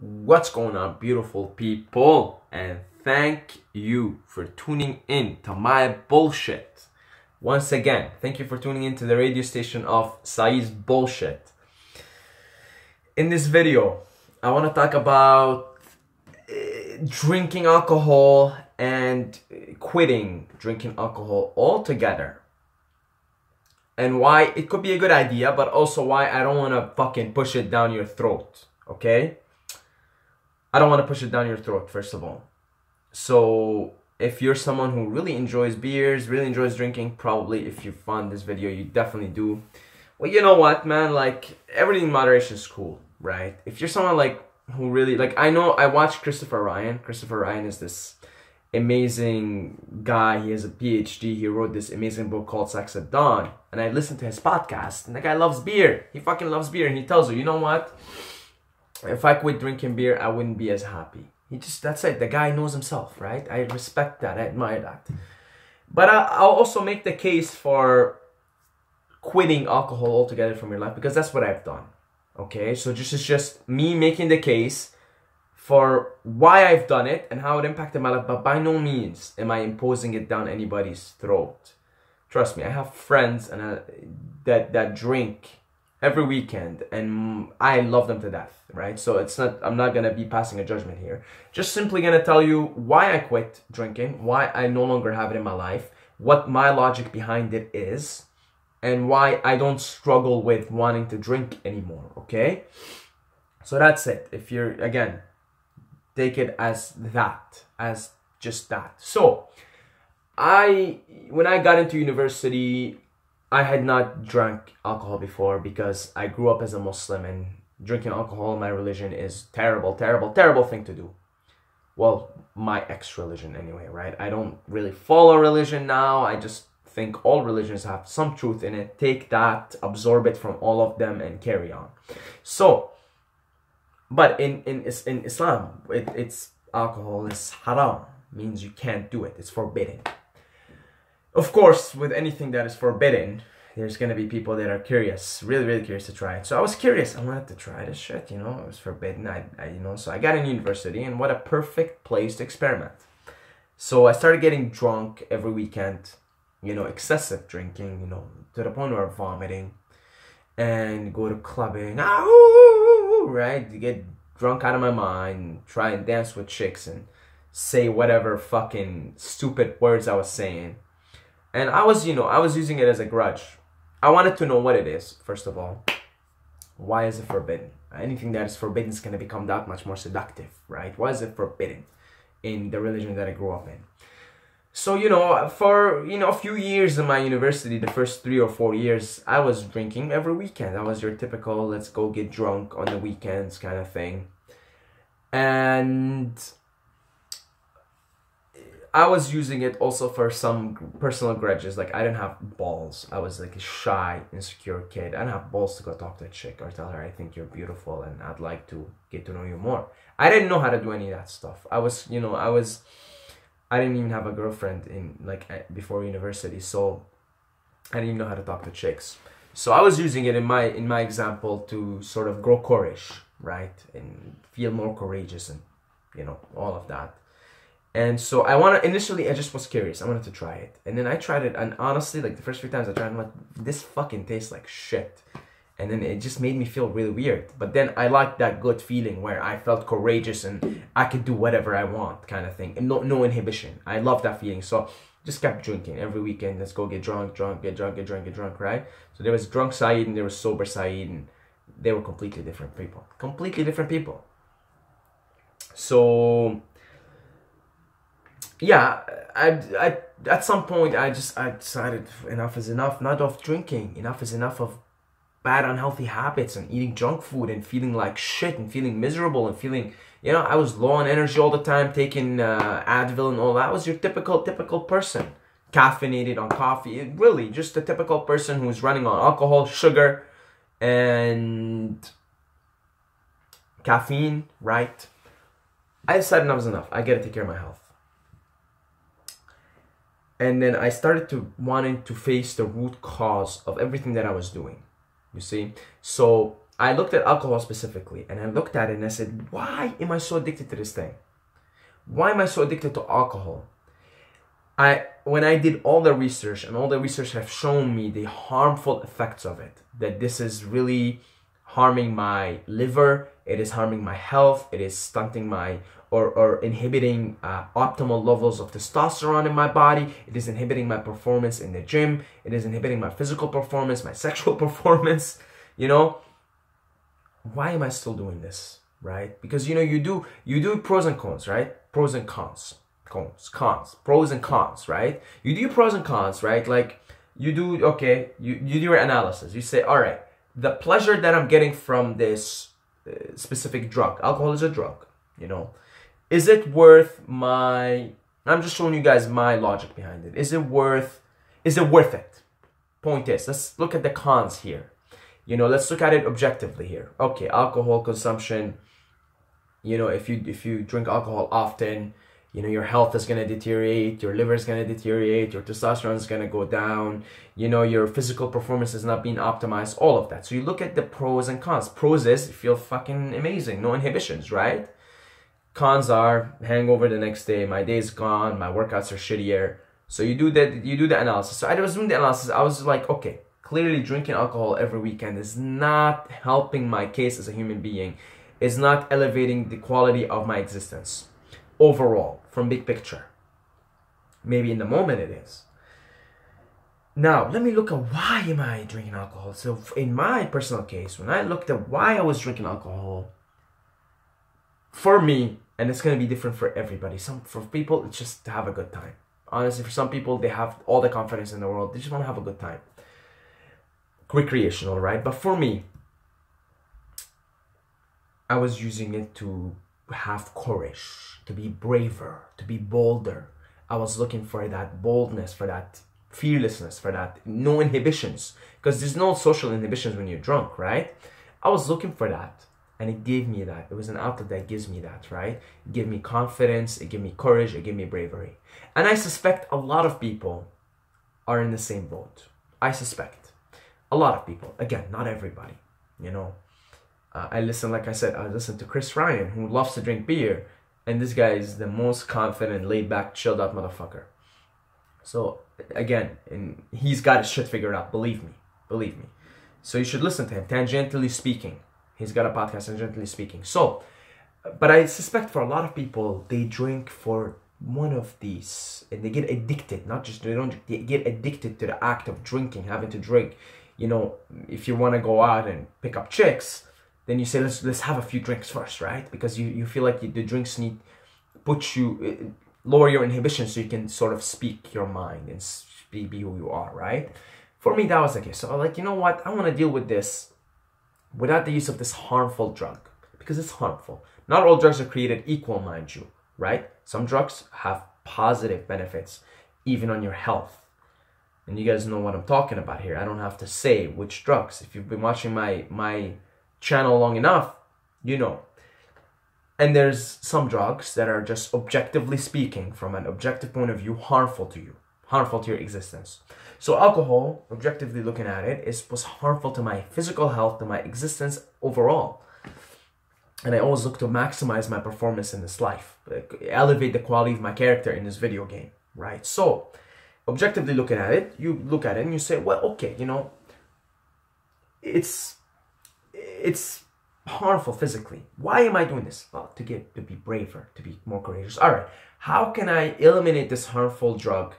What's going on, beautiful people? And thank you for tuning in to my bullshit. Once again, thank you for tuning in to the radio station of Saeed's Bullshit. In this video, I want to talk about drinking alcohol and quitting drinking alcohol altogether. And why it could be a good idea, but also why I don't want to fucking push it down your throat, okay? I don't want to push it down your throat, first of all. So, if you're someone who really enjoys beers, really enjoys drinking, probably if you found this video, you definitely do. Well, you know what, man? Like, everything in moderation is cool, right? If you're someone like who really, like, I watch Christopher Ryan. Christopher Ryan is this amazing guy. He has a PhD. He wrote this amazing book called Sex at Dawn. And I listened to his podcast. And the guy loves beer. He fucking loves beer. And he tells you, you know what? If I quit drinking beer, I wouldn't be as happy. That's it. The guy knows himself, right? I respect that. I admire that. But I'll also make the case for quitting alcohol altogether from your life, because that's what I've done. Okay? So it's just me making the case for why I've done it and how it impacted my life. But by no means am I imposing it down anybody's throat. Trust me, I have friends that drink every weekend, and I love them to death, right? So I'm not gonna be passing a judgment here. Just simply gonna tell you why I quit drinking, why I no longer have it in my life, what my logic behind it is, and why I don't struggle with wanting to drink anymore, okay? So that's it. If you're, again, take it as that, as just that. So, when I got into university, I had not drank alcohol before because I grew up as a Muslim, and drinking alcohol in my religion is terrible, terrible, terrible thing to do. Well, my ex-religion anyway, right? I don't really follow religion now. I just think all religions have some truth in it. Take that, absorb it from all of them, and carry on. So, but in Islam, it's alcohol is haram. Means you can't do it. It's forbidden. Of course, with anything that is forbidden, there's going to be people that are curious, really, really curious to try it. So I was curious. I wanted to try this shit, you know. It was forbidden. So I got in university, and what a perfect place to experiment. So I started getting drunk every weekend, you know, excessive drinking, you know, to the point where I'm vomiting, and go to clubbing, right? To get drunk out of my mind, try and dance with chicks and say whatever fucking stupid words I was saying. And I was using it as a grudge. I wanted to know what it is, first of all. Why is it forbidden? Anything that is forbidden is going to become that much more seductive, right? Why is it forbidden in the religion that I grew up in? So, for, a few years in my university, the first 3 or 4 years, I was drinking every weekend. I was your typical, let's go get drunk on the weekends kind of thing. And I was using it also for some personal grudges. Like, I didn't have balls. I was like a shy, insecure kid. I didn't have balls to go talk to a chick or tell her I think you're beautiful and I'd like to get to know you more. I didn't know how to do any of that stuff. I didn't even have a girlfriend before university, so I didn't even know how to talk to chicks. So I was using it in my example to sort of grow courage, right? And feel more courageous and, all of that. And so initially I just was curious. I wanted to try it. And then I tried it, and honestly, like the first few times I tried it, I'm like, this fucking tastes like shit. And then it just made me feel really weird. But then I liked that good feeling where I felt courageous and I could do whatever I want kind of thing. And no inhibition. I love that feeling. So just kept drinking every weekend. Let's go get drunk, get drunk, right? So there was drunk Saeed and there was sober Saeed, and they were completely different people. Completely different people. So yeah, I at some point I decided enough is enough. Not of drinking. Enough is enough of bad, unhealthy habits and eating junk food and feeling like shit and feeling miserable and feeling, I was low on energy all the time, taking Advil and all that. I was your typical person, caffeinated on coffee. Really, just a typical person who's running on alcohol, sugar, and caffeine, right? I decided enough is enough. I gotta take care of my health. And then I started wanting to face the root cause of everything that I was doing. You see? So I looked at alcohol specifically, and I looked at it and I said, why am I so addicted to this thing? Why am I so addicted to alcohol? When I did all the research, and all the research have shown me the harmful effects of it, that this is really harming my liver, it is harming my health, it is stunting my, or inhibiting optimal levels of testosterone in my body, it is inhibiting my performance in the gym, it is inhibiting my physical performance, my sexual performance, you know. Why am I still doing this, right? Because, you know, you do pros and cons, right? Pros and cons, pros and cons, right? You do pros and cons, right? Like, you do, okay, you do your analysis. You say, all right, the pleasure that I'm getting from this specific drug, alcohol is a drug, you know, is it worth my, I'm just showing you guys my logic behind it. Is it worth it? Point is, let's look at the cons here. You know, let's look at it objectively here. Okay, alcohol consumption, you know, if you drink alcohol often, you know, your health is going to deteriorate, your liver is going to deteriorate, your testosterone is going to go down, you know, your physical performance is not being optimized, all of that. So you look at the pros and cons. Pros is you feel fucking amazing, no inhibitions, right? Cons are hangover the next day, my day is gone, my workouts are shittier. So you do the analysis. So I was doing the analysis, I was like, okay, clearly drinking alcohol every weekend is not helping my case as a human being. It's not elevating the quality of my existence overall, from big picture. Maybe in the moment it is. Now, let me look at why am I drinking alcohol. So in my personal case, when I looked at why I was drinking alcohol, for me, and it's going to be different for everybody. For people, it's just to have a good time. Honestly, for some people, they have all the confidence in the world. They just want to have a good time. Recreational, right? But for me, I was using it to have courage, to be braver, to be bolder. I was looking for that boldness, for that fearlessness, for that no inhibitions. Because there's no social inhibitions when you're drunk, right? I was looking for that. And it gave me that. It was an outlet that gives me that, right? It gave me confidence, it gave me courage, it gave me bravery. And I suspect a lot of people are in the same boat. I suspect. A lot of people. Again, not everybody, you know. I listen to Chris Ryan, who loves to drink beer. And this guy is the most confident, laid-back, chilled-out motherfucker. So, again, and he's got his shit figured out. Believe me. Believe me. So you should listen to him. Tangentially Speaking. He's got a podcast, Tangentially Speaking. So, but I suspect for a lot of people, they drink for one of these. And they get addicted. They get addicted to the act of drinking, having to drink. You know, if you want to go out and pick up chicks, then you say, let's have a few drinks first, right? Because you feel like the drinks lower your inhibitions so you can sort of speak your mind and be who you are, right? For me, that was the case. So I'm like, you know what? I want to deal with this without the use of this harmful drug, because it's harmful. Not all drugs are created equal, mind you, right? Some drugs have positive benefits, even on your health. And you guys know what I'm talking about here. I don't have to say which drugs. If you've been watching my channel long enough, you know. And there's some drugs that are just objectively speaking, from an objective point of view, harmful to you, harmful to your existence. So alcohol, objectively looking at it, was harmful to my physical health, to my existence overall. And I always look to maximize my performance in this life, elevate the quality of my character in this video game, right? So, objectively looking at it, you look at it and you say, well, okay, you know, it's harmful physically. Why am I doing this? Well, to be braver, to be more courageous. All right, how can I eliminate this harmful drug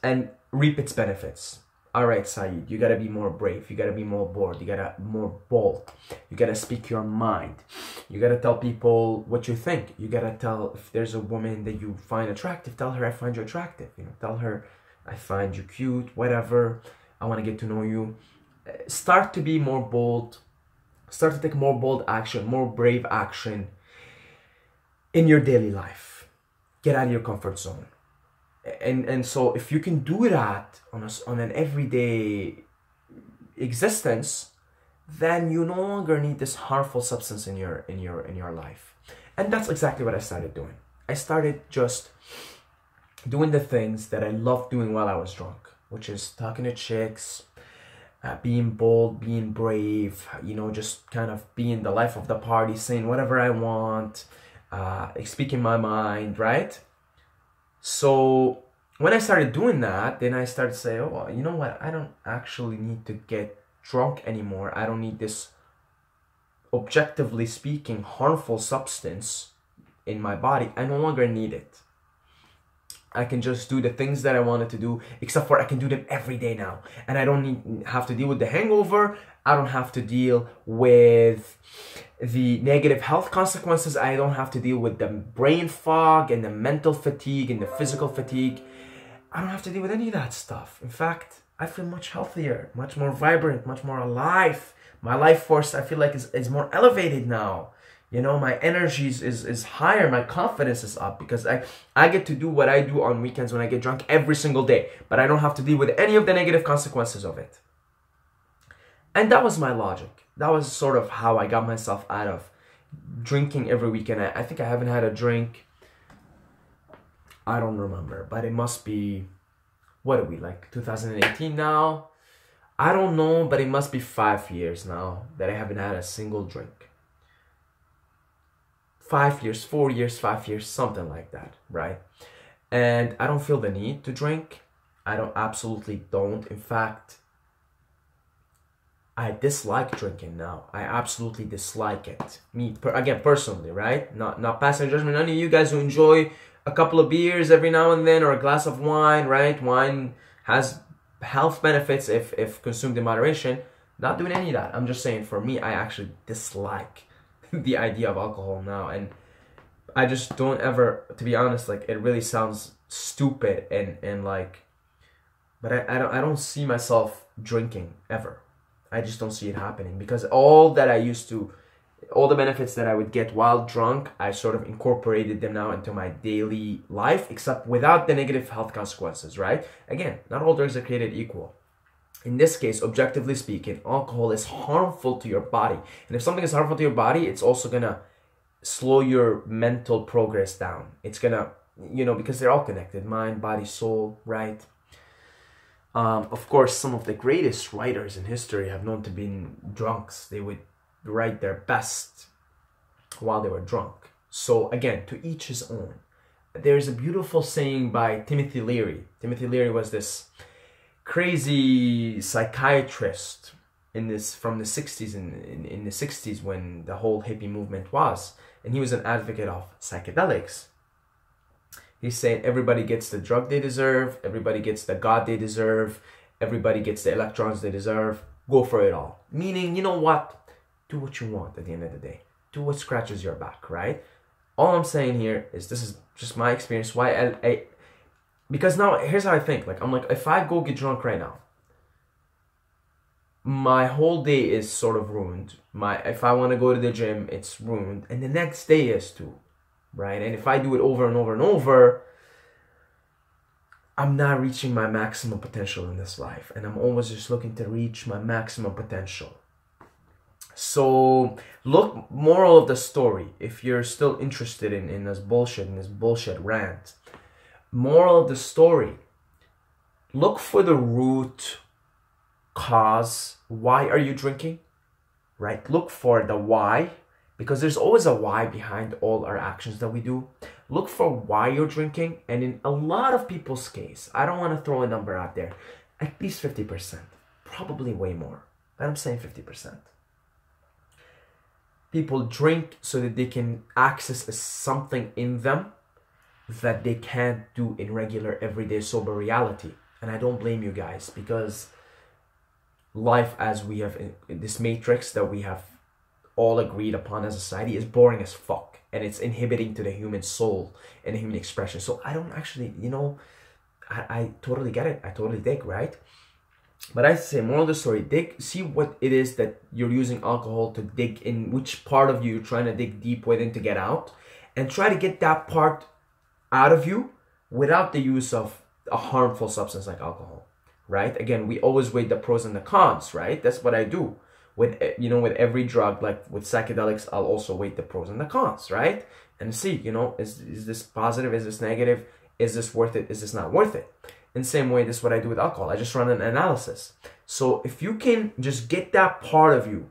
and reap its benefits? All right, Saeed, you gotta be more brave. You gotta be more bold. You gotta more bold. You gotta speak your mind. You gotta tell people what you think. You gotta tell, if there's a woman that you find attractive, tell her I find you attractive. You know, tell her I find you cute, whatever. I want to get to know you. Start to be more bold. Start to take more bold action, more brave action in your daily life. Get out of your comfort zone. And so if you can do that on an everyday existence, then you no longer need this harmful substance in your life. And that's exactly what I started doing. I started just doing the things that I loved doing while I was drunk, which is talking to chicks, being bold, being brave, you know, just kind of being the life of the party, saying whatever I want, speaking my mind, right? So when I started doing that, then I started to say, oh, well, you know what? I don't actually need to get drunk anymore. I don't need this, objectively speaking, harmful substance in my body. I no longer need it. I can just do the things that I wanted to do, except for I can do them every day now. And I don't have to deal with the hangover. I don't have to deal with the negative health consequences. I don't have to deal with the brain fog and the mental fatigue and the physical fatigue. I don't have to deal with any of that stuff. In fact, I feel much healthier, much more vibrant, much more alive. My life force, I feel like, is more elevated now. You know, my energy is higher, my confidence is up, because I get to do what I do on weekends when I get drunk every single day, but I don't have to deal with any of the negative consequences of it. And that was my logic. That was sort of how I got myself out of drinking every weekend. I think I haven't had a drink, I don't remember, but it must be, what are we, like 2018 now? I don't know, but it must be 5 years now that I haven't had a single drink. 5 years, 4 years, 5 years, something like that, right? And I don't feel the need to drink. I absolutely don't. In fact, I dislike drinking now. I absolutely dislike it. Me, again, personally, right? Not passing judgment. None of you guys who enjoy a couple of beers every now and then, or a glass of wine, right? Wine has health benefits if consumed in moderation. Not doing any of that. I'm just saying, for me, I actually dislike the idea of alcohol now, and I just don't ever, to be honest, like, it really sounds stupid and like, but I don't see myself drinking ever. I just don't see it happening, because all that I used to, all the benefits that I would get while drunk, I sort of incorporated them now into my daily life, except without the negative health consequences, right? Again, not all drugs are created equal. In this case, objectively speaking, alcohol is harmful to your body. And if something is harmful to your body, it's also going to slow your mental progress down. It's going to, you know, because they're all connected, mind, body, soul, right? Of course, some of the greatest writers in history have known to be drunks. They would write their best while they were drunk. So again, to each his own. There's a beautiful saying by Timothy Leary. Timothy Leary was this crazy psychiatrist from the 60s, in the 60s, when the whole hippie movement was, and he was an advocate of psychedelics. He's saying everybody gets the drug they deserve, everybody gets the God they deserve, everybody gets the electrons they deserve. Go for it all. Meaning, you know what? Do what you want at the end of the day. Do what scratches your back, right? All I'm saying here is, this is just my experience. Why because now, here's how I think. Like, I'm like, if I go get drunk right now, my whole day is sort of ruined. If I want to go to the gym, it's ruined. And the next day is too, right? And if I do it over and over and over, I'm not reaching my maximum potential in this life. And I'm always just looking to reach my maximum potential. So, look, moral of the story, if you're still interested in this bullshit rant. Moral of the story, look for the root cause. Why are you drinking? Right? Look for the why, because there's always a why behind all our actions that we do. Look for why you're drinking, and in a lot of people's case, I don't want to throw a number out there, at least 50%, probably way more, but I'm saying 50%. People drink so that they can access something in them that they can't do in regular, everyday, sober reality. And I don't blame you guys, because life as we have in this matrix that we have all agreed upon as a society is boring as fuck. And it's inhibiting to the human soul and the human expression. So I don't actually, you know, I totally get it. I totally dig, right? But I say, moral of the story, see what it is that you're using alcohol to dig in, which part of you you're trying to dig deep within to get out. And try to get that part out of you without the use of a harmful substance like alcohol, right? Again, we always weigh the pros and the cons, right? That's what I do with, you know, with every drug. Like with psychedelics, I'll also weigh the pros and the cons, right? And see, you know, is this positive? Is this negative? Is this worth it? Is this not worth it? In the same way, this is what I do with alcohol. I just run an analysis. So if you can just get that part of you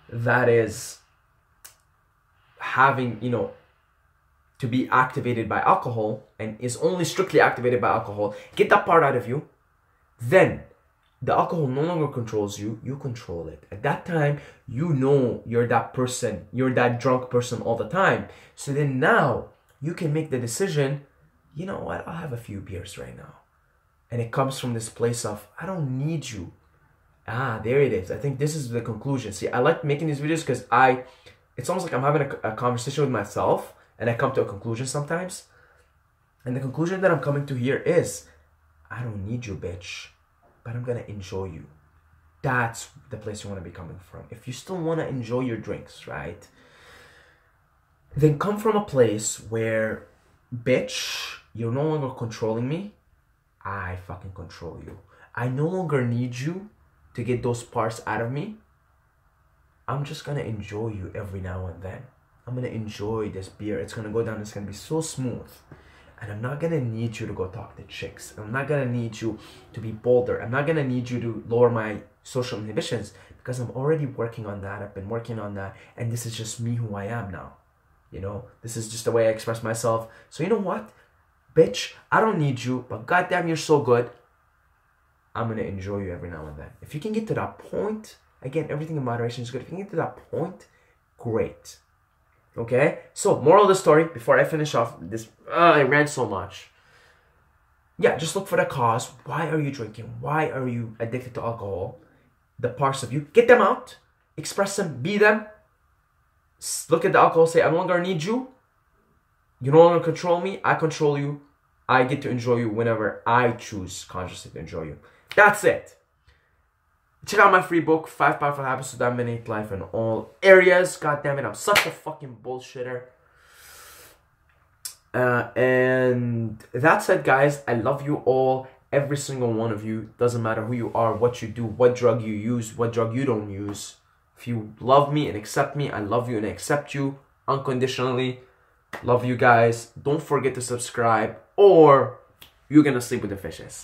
that is having, to be activated by alcohol and is only strictly activated by alcohol, get that part out of you, then the alcohol no longer controls you, you control it. At that time, you're that person, you're that drunk person all the time. So then now you can make the decision, you know what, I'll have a few beers right now. And it comes from this place of, I don't need you. There it is. I think this is the conclusion. See, I like making these videos because it's almost like I'm having a conversation with myself and I come to a conclusion sometimes. And the conclusion that I'm coming to here is, I don't need you, bitch, but I'm going to enjoy you. That's the place you want to be coming from. If you still want to enjoy your drinks, right? Then come from a place where, bitch, you're no longer controlling me. I fucking control you. I no longer need you to get those parts out of me. I'm just going to enjoy you every now and then. I'm going to enjoy this beer. It's going to go down. It's going to be so smooth. And I'm not going to need you to go talk to chicks. I'm not going to need you to be bolder. I'm not going to need you to lower my social inhibitions because I'm already working on that. I've been working on that. And this is just me who I am now. This is just the way I express myself. So you know what? Bitch, I don't need you, but goddamn, you're so good. I'm going to enjoy you every now and then. If you can get to that point, again, everything in moderation is good. If you can get to that point, great. Okay? So, moral of the story, before I finish off this, I ran so much. Yeah, just look for the cause. Why are you drinking? Why are you addicted to alcohol? The parts of you, get them out. Express them, be them. Look at the alcohol, say, I no longer need you. You no longer control me. I control you. I get to enjoy you whenever I choose consciously to enjoy you. That's it. Check out my free book, 5 Powerful Habits to Dominate Life in All Areas. God damn it, I'm such a fucking bullshitter. And that's it, guys. I love you all. Every single one of you. Doesn't matter who you are, what you do, what drug you use, what drug you don't use. If you love me and accept me, I love you and accept you unconditionally. Love you guys. Don't forget to subscribe or you're gonna sleep with the fishes.